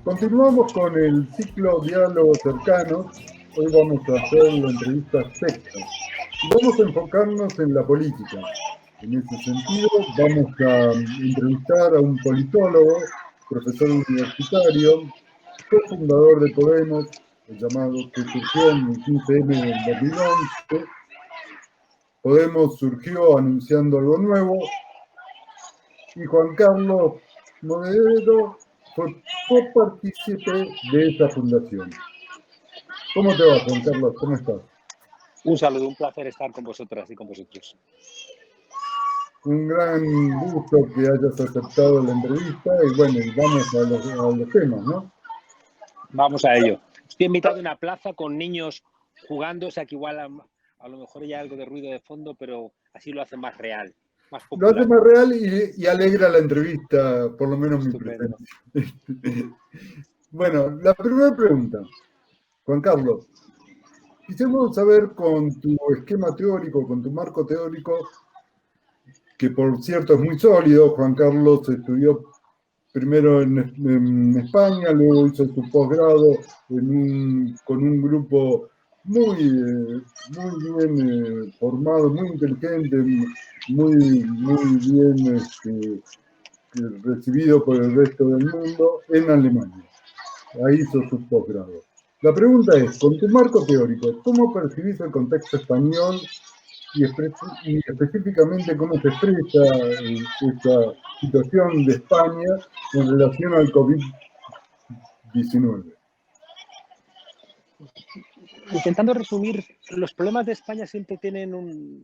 Continuamos con el ciclo Diálogos Cercanos. Hoy vamos a hacer la entrevista sexta. Vamos a enfocarnos en la política. En ese sentido, vamos a entrevistar a un politólogo, profesor universitario, cofundador de Podemos, el llamado que surgió en el 15M del 2011. Podemos surgió anunciando algo nuevo y Juan Carlos Monedero fue copartícipe de esa fundación. ¿Cómo te va, Juan Carlos? ¿Cómo estás? Un saludo, un placer estar con vosotras y con vosotros. Un gran gusto que hayas aceptado la entrevista y bueno, vamos a los temas, ¿no? Vamos a ello. Estoy en mitad de una plaza con niños jugando, o sea que igual a lo mejor hay algo de ruido de fondo, pero así lo hace más real, más popular. Lo hace más real y alegra la entrevista, por lo menos Estupendo. mi presencia. Bueno, la primera pregunta, Juan Carlos. Quisiéramos saber con tu esquema teórico, con tu marco teórico, que por cierto es muy sólido. Juan Carlos estudió primero en España, luego hizo su posgrado con un grupo muy bien formado, muy inteligente, muy bien recibido por el resto del mundo en Alemania. Ahí hizo su posgrado. La pregunta es, con tu marco teórico, ¿cómo percibís el contexto español y específicamente cómo se expresa esta situación de España en relación al COVID-19? Intentando resumir, los problemas de España siempre tienen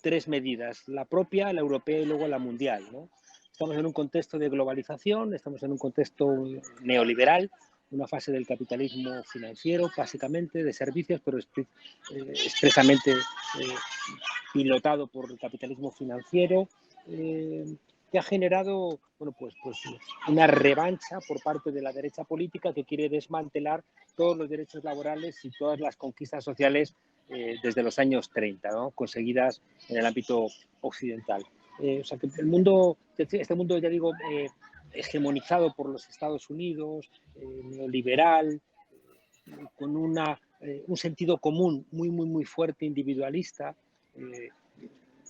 tres medidas, la propia, la europea y luego la mundial, ¿no? Estamos en un contexto de globalización, estamos en un contexto neoliberal, una fase del capitalismo financiero, básicamente, de servicios, pero expresamente pilotado por el capitalismo financiero, que ha generado pues una revancha por parte de la derecha política que quiere desmantelar todos los derechos laborales y todas las conquistas sociales desde los años 30, ¿no? Conseguidas en el ámbito occidental. O sea que este mundo, ya digo, hegemonizado por los Estados Unidos, neoliberal, con un sentido común muy fuerte, individualista,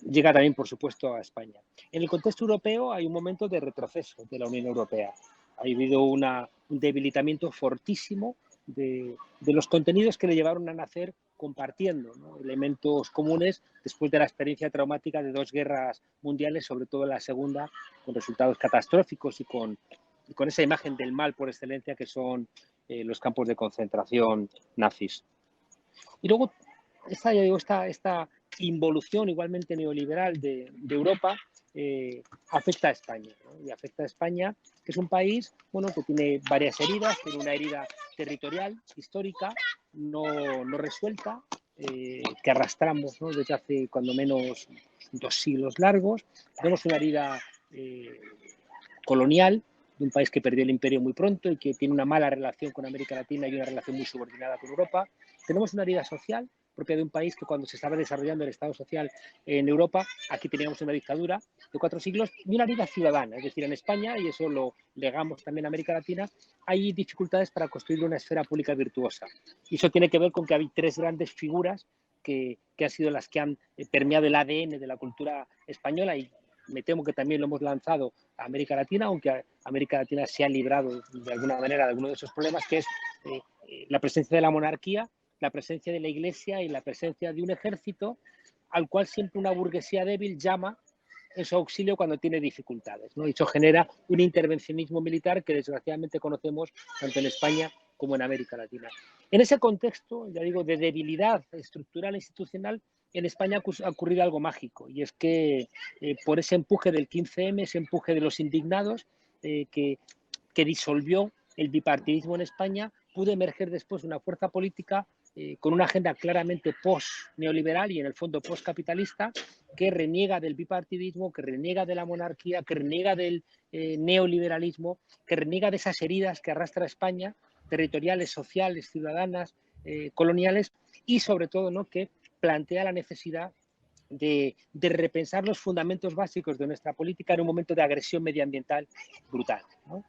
llega también, por supuesto, a España. En el contexto europeo hay un momento de retroceso de la Unión Europea. Ha habido un debilitamiento fortísimo de los contenidos que le llevaron a nacer compartiendo, ¿no?, elementos comunes después de la experiencia traumática de dos guerras mundiales, sobre todo la segunda, con resultados catastróficos y con esa imagen del mal por excelencia que son los campos de concentración nazis. Y luego esta involución igualmente neoliberal de Europa afecta a España, ¿no? Y afecta a España, que es un país, bueno, que tiene varias heridas, tiene una herida territorial, histórica, no resuelta, que arrastramos, ¿no?, desde hace cuando menos 2 siglos largos. Tenemos una herida colonial, de un país que perdió el imperio muy pronto y que tiene una mala relación con América Latina y una relación muy subordinada con Europa. Tenemos una herida social propia de un país que cuando se estaba desarrollando el Estado social en Europa, aquí teníamos una dictadura de 4 siglos, y una herida ciudadana, es decir, en España, y eso lo legamos también a América Latina, hay dificultades para construir una esfera pública virtuosa. Y eso tiene que ver con que hay 3 grandes figuras que han sido las que han permeado el ADN de la cultura española, y me temo que también lo hemos lanzado a América Latina, aunque América Latina se ha librado de alguna manera de alguno de esos problemas, que es la presencia de la monarquía, la presencia de la Iglesia y la presencia de un ejército al cual siempre una burguesía débil llama en su auxilio cuando tiene dificultades, ¿no? Y eso genera un intervencionismo militar que desgraciadamente conocemos tanto en España como en América Latina. En ese contexto, ya digo, de debilidad estructural e institucional, en España ha ocurrido algo mágico, y es que por ese empuje del 15M, ese empuje de los indignados que disolvió el bipartidismo en España, pudo emerger después una fuerza política con una agenda claramente post-neoliberal y en el fondo post-capitalista, que reniega del bipartidismo, que reniega de la monarquía, que reniega del neoliberalismo, que reniega de esas heridas que arrastra España, territoriales, sociales, ciudadanas, coloniales, y sobre todo, ¿no?, que plantea la necesidad de repensar los fundamentos básicos de nuestra política en un momento de agresión medioambiental brutal, ¿no?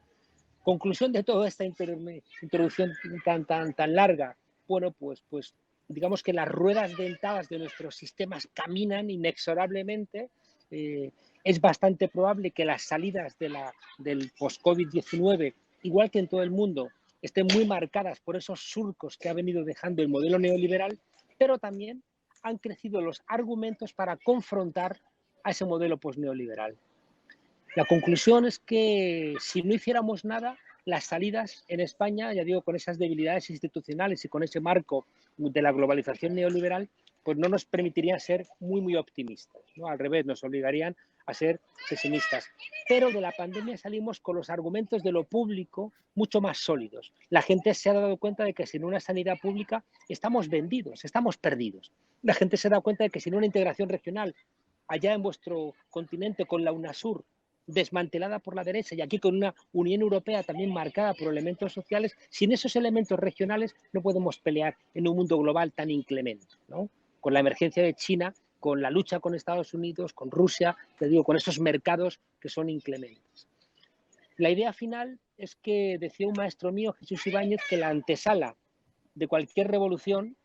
Conclusión de toda esta introducción tan larga. Bueno, pues digamos que las ruedas dentadas de nuestros sistemas caminan inexorablemente. Es bastante probable que las salidas del post-COVID-19, igual que en todo el mundo, estén muy marcadas por esos surcos que ha venido dejando el modelo neoliberal, pero también han crecido los argumentos para confrontar a ese modelo post-neoliberal. La conclusión es que si no hiciéramos nada, las salidas en España, ya digo, con esas debilidades institucionales y con ese marco de la globalización neoliberal, pues no nos permitirían ser muy optimistas, ¿no? Al revés, nos obligarían a ser pesimistas. Pero de la pandemia salimos con los argumentos de lo público mucho más sólidos. La gente se ha dado cuenta de que sin una sanidad pública estamos vendidos, estamos perdidos. La gente se ha dado cuenta de que sin una integración regional, allá en vuestro continente con la UNASUR, desmantelada por la derecha, y aquí con una Unión Europea también marcada por elementos sociales, sin esos elementos regionales no podemos pelear en un mundo global tan inclemente, ¿no? Con la emergencia de China, con la lucha con Estados Unidos, con Rusia, te digo, con esos mercados que son inclementes. La idea final es que decía un maestro mío, Jesús Ibáñez, que la antesala de cualquier revolución,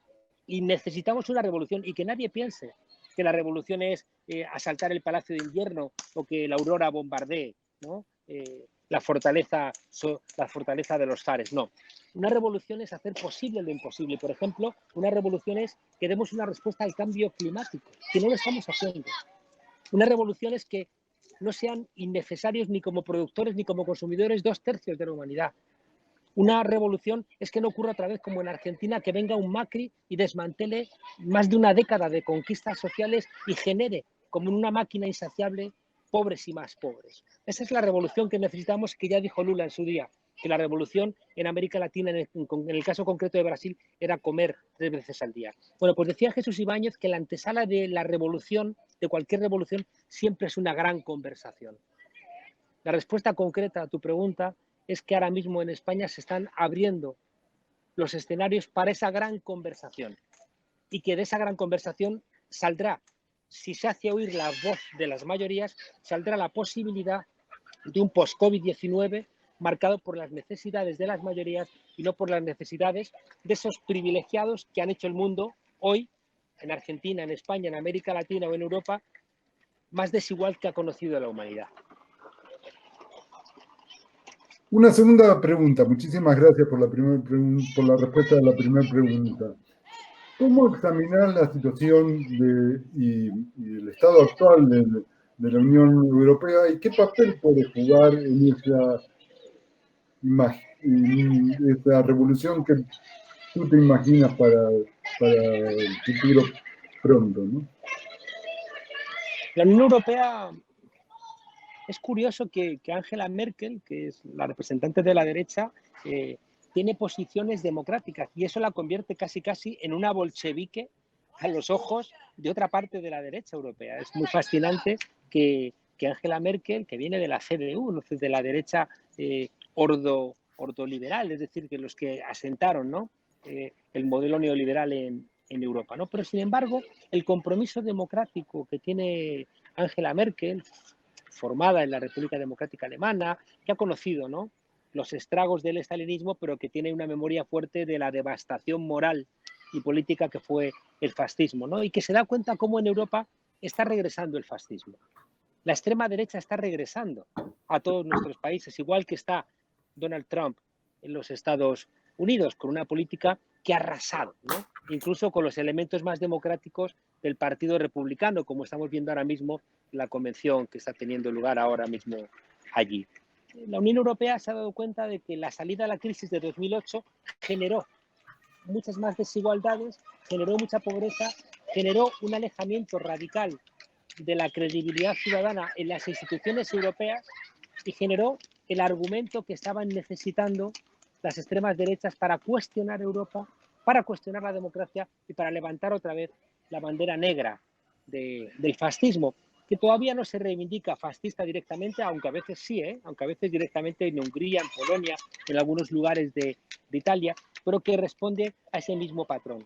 y necesitamos una revolución, y que nadie piense que la revolución es asaltar el Palacio de Invierno o que la aurora bombardee, ¿no? La fortaleza de los zares. No. Una revolución es hacer posible lo imposible. Por ejemplo, una revolución es que demos una respuesta al cambio climático, que no lo estamos haciendo. Una revolución es que no sean innecesarios ni como productores ni como consumidores 2/3 de la humanidad. Una revolución es que no ocurra otra vez como en Argentina, que venga un Macri y desmantele más de una década de conquistas sociales y genere, como en una máquina insaciable, pobres y más pobres. Esa es la revolución que necesitamos, que ya dijo Lula en su día, que la revolución en América Latina, en el caso concreto de Brasil, era comer 3 veces al día. Bueno, pues decía Jesús Ibáñez que la antesala de la revolución, de cualquier revolución, siempre es una gran conversación. La respuesta concreta a tu pregunta es que ahora mismo en España se están abriendo los escenarios para esa gran conversación y que de esa gran conversación saldrá, si se hace oír la voz de las mayorías, saldrá la posibilidad de un post-COVID-19 marcado por las necesidades de las mayorías y no por las necesidades de esos privilegiados que han hecho el mundo hoy, en Argentina, en España, en América Latina o en Europa, más desigual que ha conocido la humanidad. Una segunda pregunta. Muchísimas gracias por la respuesta de la primera pregunta. ¿Cómo examinar la situación y el estado actual de la Unión Europea y qué papel puede jugar en esa revolución que tú te imaginas para el futuro pronto, ¿no? La Unión Europea, es curioso que Angela Merkel, que es la representante de la derecha, tiene posiciones democráticas y eso la convierte casi en una bolchevique a los ojos de otra parte de la derecha europea. Es muy fascinante que Angela Merkel, que viene de la CDU, de la derecha ordoliberal, es decir, que los que asentaron, ¿no? El modelo neoliberal en Europa, ¿no? Pero sin embargo, el compromiso democrático que tiene Angela Merkel, formada en la República Democrática Alemana, que ha conocido, ¿no?, los estragos del estalinismo, pero que tiene una memoria fuerte de la devastación moral y política que fue el fascismo, ¿no? Y que se da cuenta cómo en Europa está regresando el fascismo. La extrema derecha está regresando a todos nuestros países, igual que está Donald Trump en los Estados Unidos, con una política que ha arrasado, ¿no?, incluso con los elementos más democráticos del Partido Republicano, como estamos viendo ahora mismo en la convención que está teniendo lugar ahora mismo allí. La Unión Europea se ha dado cuenta de que la salida de la crisis de 2008 generó muchas más desigualdades, generó mucha pobreza, generó un alejamiento radical de la credibilidad ciudadana en las instituciones europeas y generó el argumento que estaban necesitando las extremas derechas para cuestionar Europa, para cuestionar la democracia y para levantar otra vez la bandera negra del fascismo, que todavía no se reivindica fascista directamente, aunque a veces sí, aunque a veces directamente en Hungría, en Polonia, en algunos lugares de Italia, pero que responde a ese mismo patrón.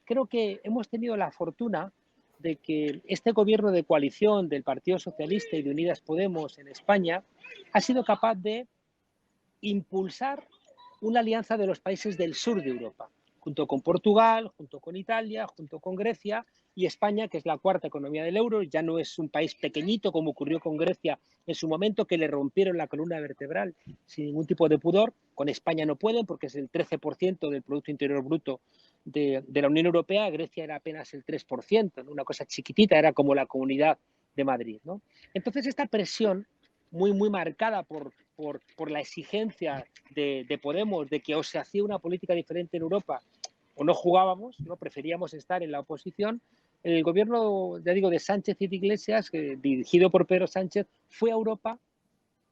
Creo que hemos tenido la fortuna de que este gobierno de coalición del Partido Socialista y de Unidas Podemos en España ha sido capaz de impulsar una alianza de los países del sur de Europa, junto con Portugal, junto con Italia, junto con Grecia y España, que es la cuarta economía del euro. Ya no es un país pequeñito como ocurrió con Grecia en su momento, que le rompieron la columna vertebral sin ningún tipo de pudor. Con España no pueden porque es el 13% del Producto Interior Bruto de la Unión Europea. Grecia era apenas el 3%, ¿no? Una cosa chiquitita, era como la Comunidad de Madrid, ¿no? Entonces esta presión muy marcada por la exigencia de Podemos de que o se hacía una política diferente en Europa o no jugábamos, no preferíamos estar en la oposición. El gobierno, ya digo, de Sánchez y de Iglesias, dirigido por Pedro Sánchez, fue a Europa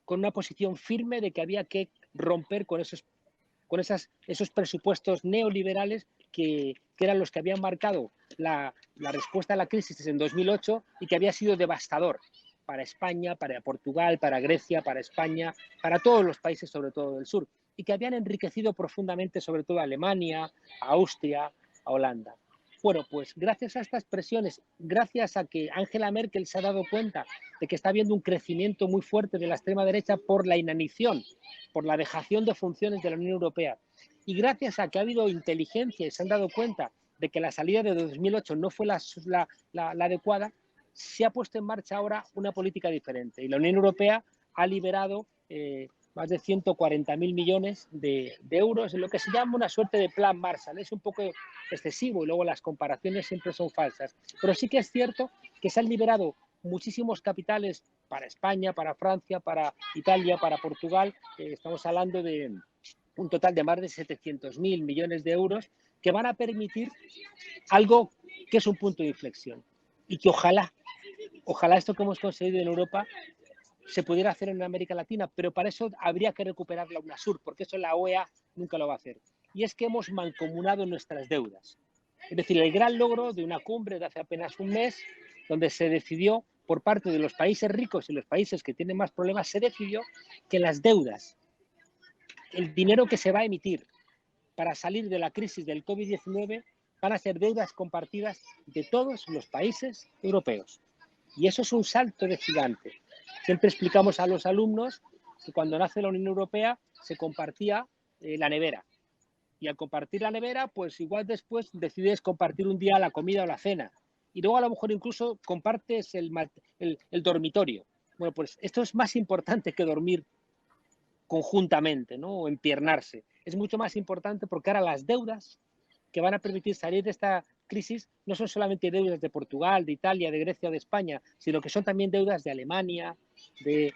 con una posición firme de que había que romper con esos presupuestos neoliberales que eran los que habían marcado la respuesta a la crisis en 2008 y que había sido devastador para España, para Portugal, para Grecia, para España, para todos los países, sobre todo del sur, y que habían enriquecido profundamente sobre todo a Alemania, a Austria, a Holanda. Bueno, pues gracias a estas presiones, gracias a que Angela Merkel se ha dado cuenta de que está habiendo un crecimiento muy fuerte de la extrema derecha por la inanición, por la dejación de funciones de la Unión Europea, y gracias a que ha habido inteligencia y se han dado cuenta de que la salida de 2008 no fue la adecuada, se ha puesto en marcha ahora una política diferente. Y la Unión Europea ha liberado más de 140.000 millones de euros en lo que se llama una suerte de plan Marshall. Es un poco excesivo y luego las comparaciones siempre son falsas. Pero sí que es cierto que se han liberado muchísimos capitales para España, para Francia, para Italia, para Portugal. Estamos hablando de un total de más de 700.000 millones de euros que van a permitir algo que es un punto de inflexión y que ojalá esto que hemos conseguido en Europa se pudiera hacer en América Latina, pero para eso habría que recuperar la UNASUR, porque eso la OEA nunca lo va a hacer. Y es que hemos mancomunado nuestras deudas. Es decir, el gran logro de una cumbre de hace apenas un mes, donde se decidió por parte de los países ricos y los países que tienen más problemas, se decidió que las deudas, el dinero que se va a emitir para salir de la crisis del COVID-19, van a ser deudas compartidas de todos los países europeos. Y eso es un salto de gigante. Siempre explicamos a los alumnos que cuando nace la Unión Europea se compartía la nevera. Y al compartir la nevera, pues igual después decides compartir un día la comida o la cena. Y luego a lo mejor incluso compartes el dormitorio. Bueno, pues esto es más importante que dormir conjuntamente, ¿no? O empiernarse. Es mucho más importante porque ahora las deudas que van a permitir salir de esta crisis no son solamente deudas de Portugal, de Italia, de Grecia o de España, sino que son también deudas de Alemania, de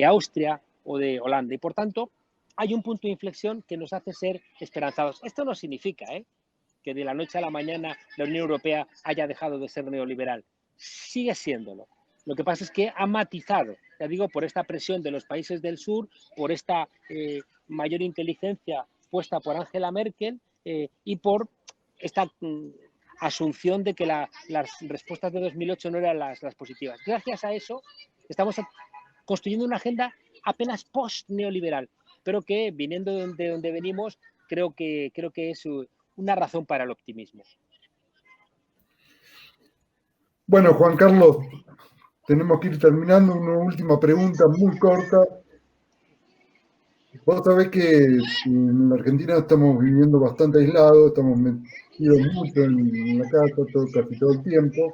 Austria o de Holanda. Y por tanto, hay un punto de inflexión que nos hace ser esperanzados. Esto no significa que de la noche a la mañana la Unión Europea haya dejado de ser neoliberal. Sigue siéndolo. Lo que pasa es que ha matizado, ya digo, por esta presión de los países del sur, por esta mayor inteligencia puesta por Angela Merkel y por esta asunción de que las respuestas de 2008 no eran las positivas. Gracias a eso estamos construyendo una agenda apenas post-neoliberal, pero que, viniendo de donde venimos, creo que es una razón para el optimismo. Bueno, Juan Carlos, tenemos que ir terminando. Una última pregunta muy corta. Vos sabés que en la Argentina estamos viviendo bastante aislados, estamos metidos mucho en la casa casi todo el tiempo.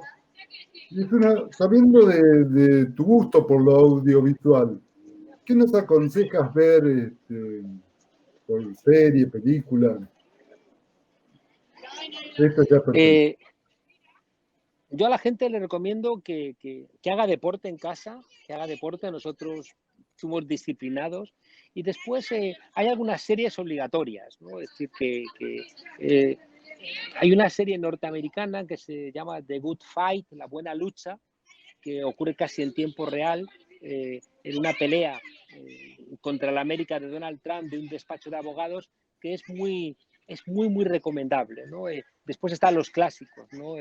Y sabiendo de tu gusto por lo audiovisual, ¿qué nos aconsejas ver por serie, película? Esto ya perfecto. Yo a la gente le recomiendo que haga deporte en casa, que haga deporte. Nosotros somos disciplinados y después hay algunas series obligatorias, ¿no? Es decir, que hay una serie norteamericana que se llama The Good Fight, La Buena Lucha, que ocurre casi en tiempo real, en una pelea contra la América de Donald Trump, de un despacho de abogados, que es muy recomendable, ¿no? Después están los clásicos, ¿no?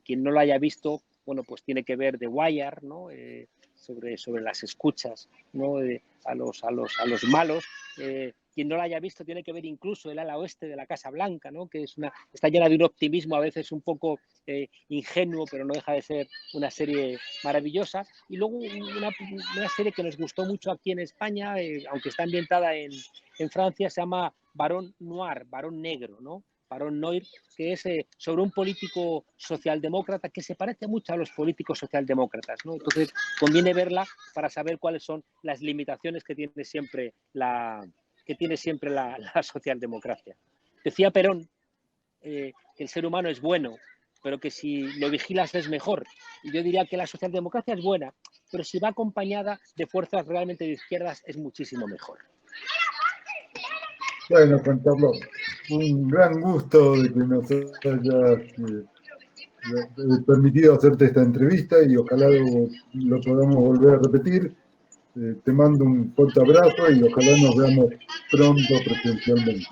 Quien no lo haya visto, bueno, pues tiene que ver The Wire, ¿no? Sobre las escuchas, ¿no? A los malos. quien no la haya visto tiene que ver incluso el ala oeste de la Casa Blanca, ¿no? Que está llena de un optimismo a veces un poco ingenuo, pero no deja de ser una serie maravillosa. Y luego una serie que nos gustó mucho aquí en España, aunque está ambientada en Francia, se llama Barón Noir, Barón Negro, ¿no? Barón Noir, que es sobre un político socialdemócrata que se parece mucho a los políticos socialdemócratas, ¿no? Entonces conviene verla para saber cuáles son las limitaciones que tiene siempre la socialdemocracia. Decía Perón que el ser humano es bueno, pero que si lo vigilas es mejor. Y yo diría que la socialdemocracia es buena, pero si va acompañada de fuerzas realmente de izquierdas es muchísimo mejor. Bueno, Juan Carlos, un gran gusto de que nos hayas permitido hacerte esta entrevista y ojalá lo podamos volver a repetir. Te mando un fuerte abrazo y ojalá nos veamos pronto presencialmente.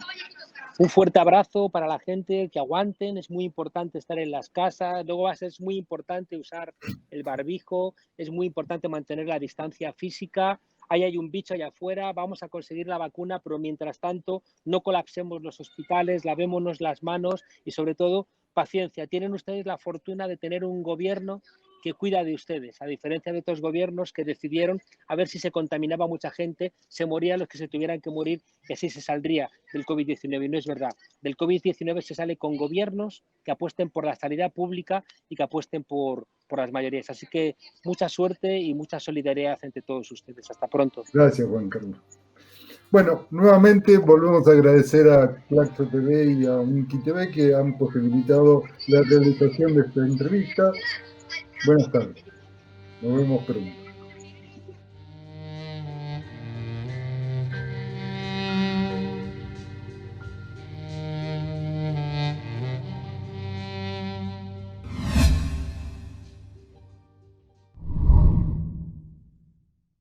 Un fuerte abrazo para la gente, que aguanten, es muy importante estar en las casas, luego es muy importante usar el barbijo, es muy importante mantener la distancia física. Ahí hay un bicho allá afuera, vamos a conseguir la vacuna, pero mientras tanto no colapsemos los hospitales, lavémonos las manos y sobre todo paciencia. Tienen ustedes la fortuna de tener un gobierno que cuida de ustedes, a diferencia de otros gobiernos que decidieron a ver si se contaminaba mucha gente, se morían los que se tuvieran que morir y así se saldría del COVID-19. Y no es verdad. Del COVID-19 se sale con gobiernos que apuesten por la sanidad pública y que apuesten por las mayorías. Así que mucha suerte y mucha solidaridad entre todos ustedes. Hasta pronto. Gracias, Juan Carlos. Bueno, nuevamente volvemos a agradecer a Claxo TV y a Unki TV que han posibilitado la realización de esta entrevista. Buenas tardes. Nos vemos pronto.